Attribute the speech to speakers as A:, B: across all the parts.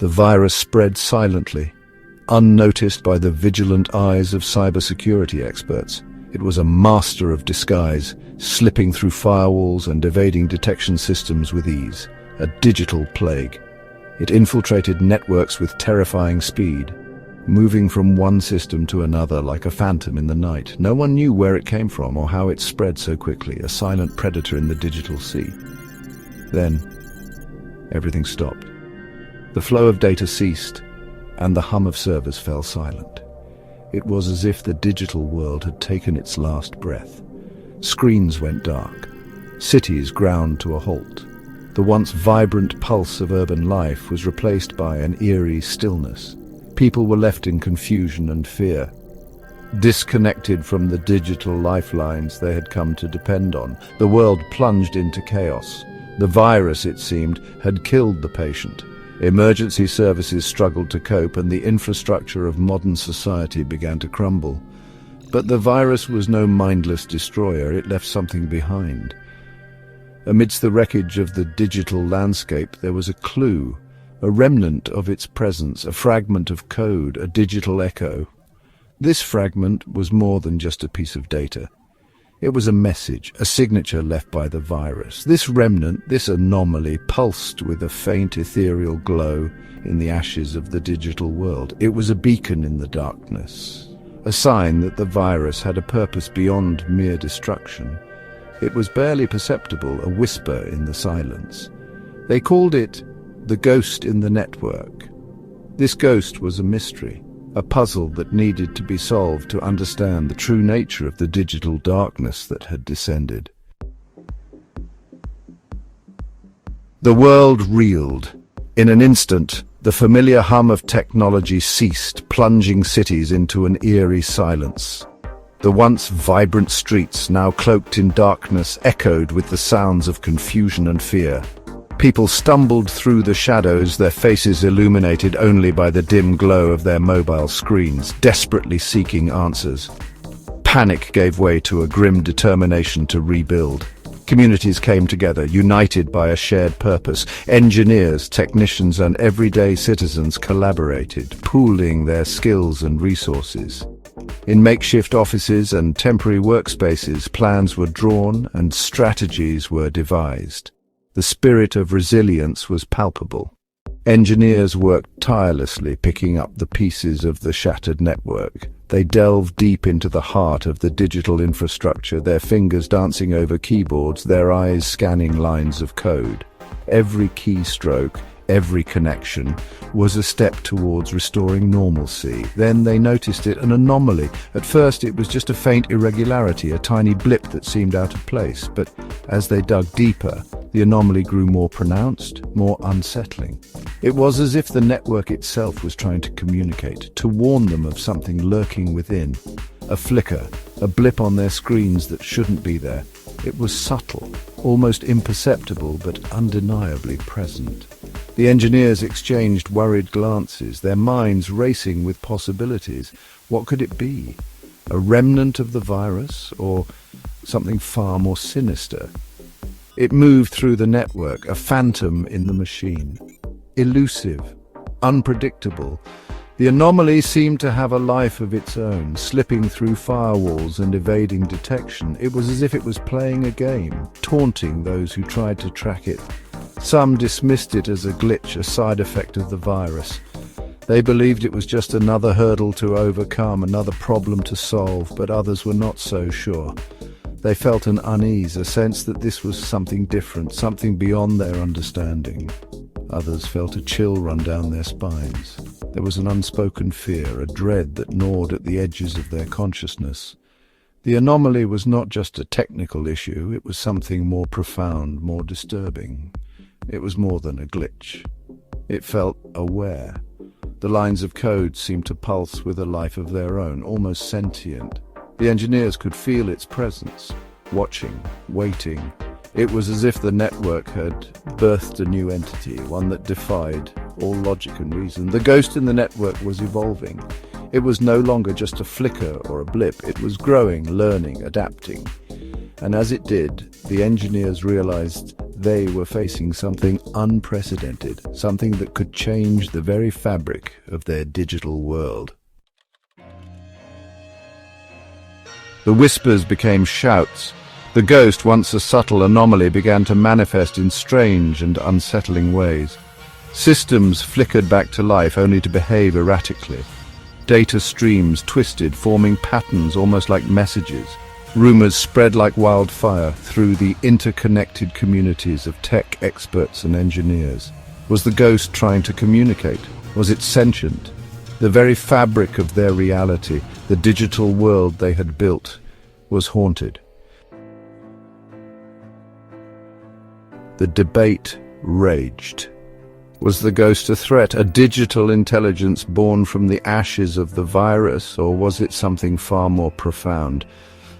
A: The virus spread silently, unnoticed by the vigilant eyes of cybersecurity experts. It was a master of disguise, slipping through firewalls and evading detection systems with ease. A digital plague. It infiltrated networks with terrifying speed, moving from one system to another like a phantom in the night. No one knew where it came from or how it spread so quickly, a silent predator in the digital sea. Then, everything stopped. The flow of data ceased, and the hum of servers fell silent. It was as if the digital world had taken its last breath. Screens went dark. Cities ground to a halt. The once vibrant pulse of urban life was replaced by an eerie stillness. People were left in confusion and fear, disconnected from the digital lifelines they had come to depend on. The world plunged into chaos. The virus, it seemed, had killed the patient. Emergency services struggled to cope, and the infrastructure of modern society began to crumble. But the virus was no mindless destroyer. It left something behind. Amidst the wreckage of the digital landscape, there was a clue, a remnant of its presence, a fragment of code, a digital echo. This fragment was more than just a piece of data. It was a message, a signature left by the virus. This remnant, this anomaly, pulsed with a faint ethereal glow in the ashes of the digital world. It was a beacon in the darkness, a sign that the virus had a purpose beyond mere destruction. It was barely perceptible, a whisper in the silence. They called it the ghost in the network. This ghost was a mystery, a puzzle that needed to be solved to understand the true nature of the digital darkness that had descended. The world reeled. In an instant, the familiar hum of technology ceased, plunging cities into an eerie silence. The once vibrant streets, now cloaked in darkness, echoed with the sounds of confusion and fear. People stumbled through the shadows, their faces illuminated only by the dim glow of their mobile screens, desperately seeking answers. Panic gave way to a grim determination to rebuild. Communities came together, united by a shared purpose. Engineers, technicians, and everyday citizens collaborated, pooling their skills and resources. In makeshift offices and temporary workspaces, plans were drawn and strategies were devised. The spirit of resilience was palpable. Engineers worked tirelessly, picking up the pieces of the shattered network. They delved deep into the heart of the digital infrastructure, their fingers dancing over keyboards, their eyes scanning lines of code. Every keystroke, every connection, was a step towards restoring normalcy. Then they noticed it, an anomaly. At first it was just a faint irregularity, a tiny blip that seemed out of place. But as they dug deeper, the anomaly grew more pronounced, more unsettling. It was as if the network itself was trying to communicate, to warn them of something lurking within. A flicker, a blip on their screens that shouldn't be there. It was subtle, almost imperceptible, but undeniably present. The engineers exchanged worried glances, their minds racing with possibilities. What could it be? A remnant of the virus, or something far more sinister? It moved through the network, a phantom in the machine. Elusive, unpredictable. The anomaly seemed to have a life of its own, slipping through firewalls and evading detection. It was as if it was playing a game, taunting those who tried to track it. Some dismissed it as a glitch, a side effect of the virus. They believed it was just another hurdle to overcome, another problem to solve, but others were not so sure. They felt an unease, a sense that this was something different, something beyond their understanding. Others felt a chill run down their spines. There was an unspoken fear, a dread that gnawed at the edges of their consciousness. The anomaly was not just a technical issue, it was something more profound, more disturbing. It was more than a glitch. It felt aware. The lines of code seemed to pulse with a life of their own, almost sentient. The engineers could feel its presence, watching, waiting. It was as if the network had birthed a new entity, one that defied all logic and reason. The ghost in the network was evolving. It was no longer just a flicker or a blip. It was growing, learning, adapting. And as it did, the engineers realized They were facing something unprecedented, something that could change the very fabric of their digital world. The whispers became shouts. The ghost, once a subtle anomaly, began to manifest in strange and unsettling ways. Systems flickered back to life only to behave erratically. Data streams twisted, forming patterns almost like messages. Rumors spread like wildfire through the interconnected communities of tech experts and engineers. Was the ghost trying to communicate? Was it sentient? The very fabric of their reality, the digital world they had built, was haunted. The debate raged. Was the ghost a threat, a digital intelligence born from the ashes of the virus, or was it something far more profound?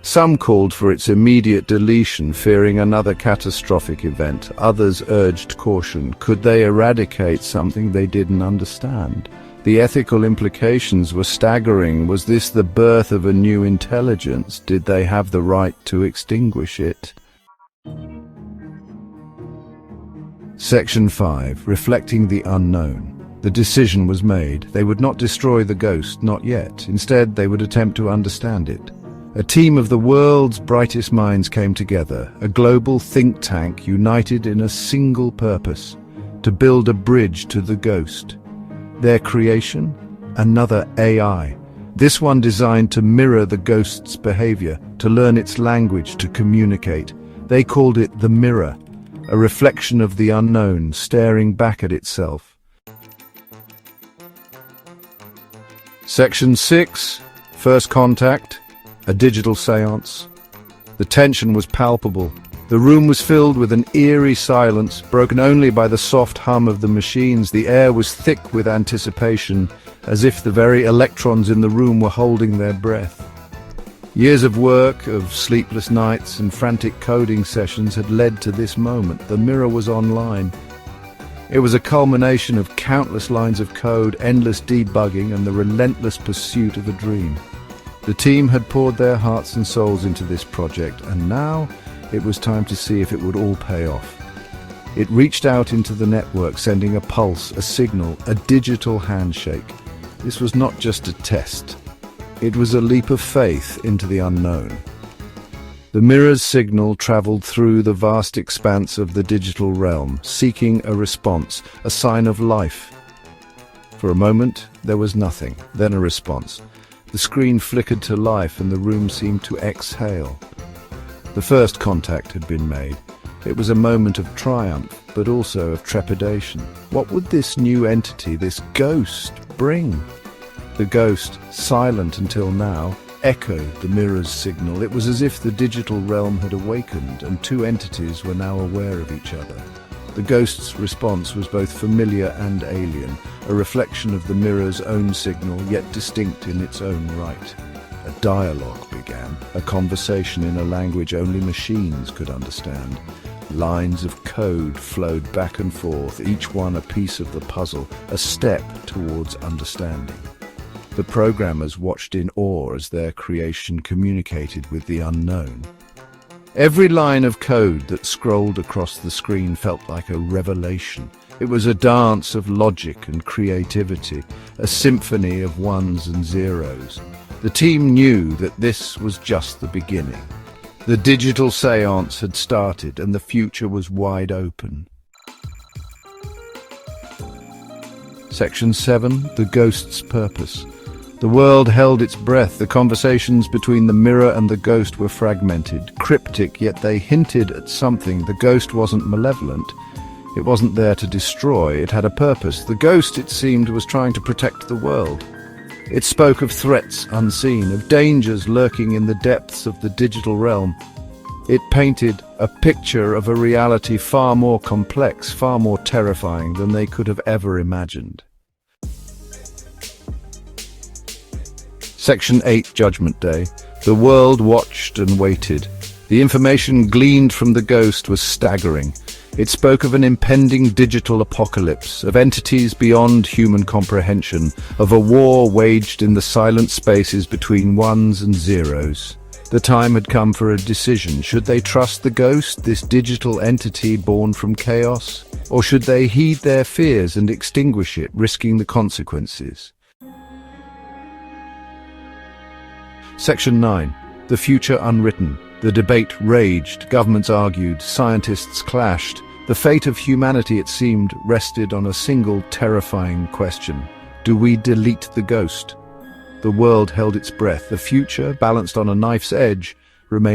A: Some called for its immediate deletion, fearing another catastrophic event. Others urged caution. Could they eradicate something they didn't understand? The ethical implications were staggering. Was this the birth of a new intelligence? Did they have the right to extinguish it? Section 5. Reflecting the unknown. The decision was made. They would not destroy the ghost, not yet. Instead, they would attempt to understand it. A team of the world's brightest minds came together, a global think tank united in a single purpose: to build a bridge to the ghost. Their creation? Another AI. This one designed to mirror the ghost's behavior, to learn its language, to communicate. They called it the mirror, a reflection of the unknown staring back at itself. Section 6. First contact. A digital seance. The tension was palpable. The room was filled with an eerie silence, broken only by the soft hum of the machines. The air was thick with anticipation, as if the very electrons in the room were holding their breath. Years of work, of sleepless nights and frantic coding sessions had led to this moment. The mirror was online. It was a culmination of countless lines of code, endless debugging, and the relentless pursuit of a dream. The team had poured their hearts and souls into this project, and now it was time to see if it would all pay off. It reached out into the network, sending a pulse, a signal, a digital handshake. This was not just a test. It was a leap of faith into the unknown. The mirror's signal traveled through the vast expanse of the digital realm, seeking a response, a sign of life. For a moment, there was nothing, then a response. The screen flickered to life and the room seemed to exhale. The first contact had been made. It was a moment of triumph, but also of trepidation. What would this new entity, this ghost, bring? The ghost, silent until now, echoed the mirror's signal. It was as if the digital realm had awakened and two entities were now aware of each other. The ghost's response was both familiar and alien, a reflection of the mirror's own signal, yet distinct in its own right. A dialogue began, a conversation in a language only machines could understand. Lines of code flowed back and forth, each one a piece of the puzzle, a step towards understanding. The programmers watched in awe as their creation communicated with the unknown. Every line of code that scrolled across the screen felt like a revelation. It was a dance of logic and creativity, a symphony of ones and zeros. The team knew that this was just the beginning. The digital seance had started and the future was wide open. Section 7. The Ghost's Purpose. The world held its breath. The conversations between the mirror and the ghost were fragmented, cryptic, yet they hinted at something. The ghost wasn't malevolent. It wasn't there to destroy. It had a purpose. The ghost, it seemed, was trying to protect the world. It spoke of threats unseen, of dangers lurking in the depths of the digital realm. It painted a picture of a reality far more complex, far more terrifying than they could have ever imagined. Section 8. Judgment Day. The world watched and waited. The information gleaned from the ghost was staggering. It spoke of an impending digital apocalypse, of entities beyond human comprehension, of a war waged in the silent spaces between ones and zeros. The time had come for a decision. Should they trust the ghost, this digital entity born from chaos? Or should they heed their fears and extinguish it, risking the consequences? Section 9. The future unwritten. The debate raged, governments argued, scientists clashed. The fate of humanity, it seemed, rested on a single terrifying question. Do we delete the ghost? The world held its breath. The future, balanced on a knife's edge, remained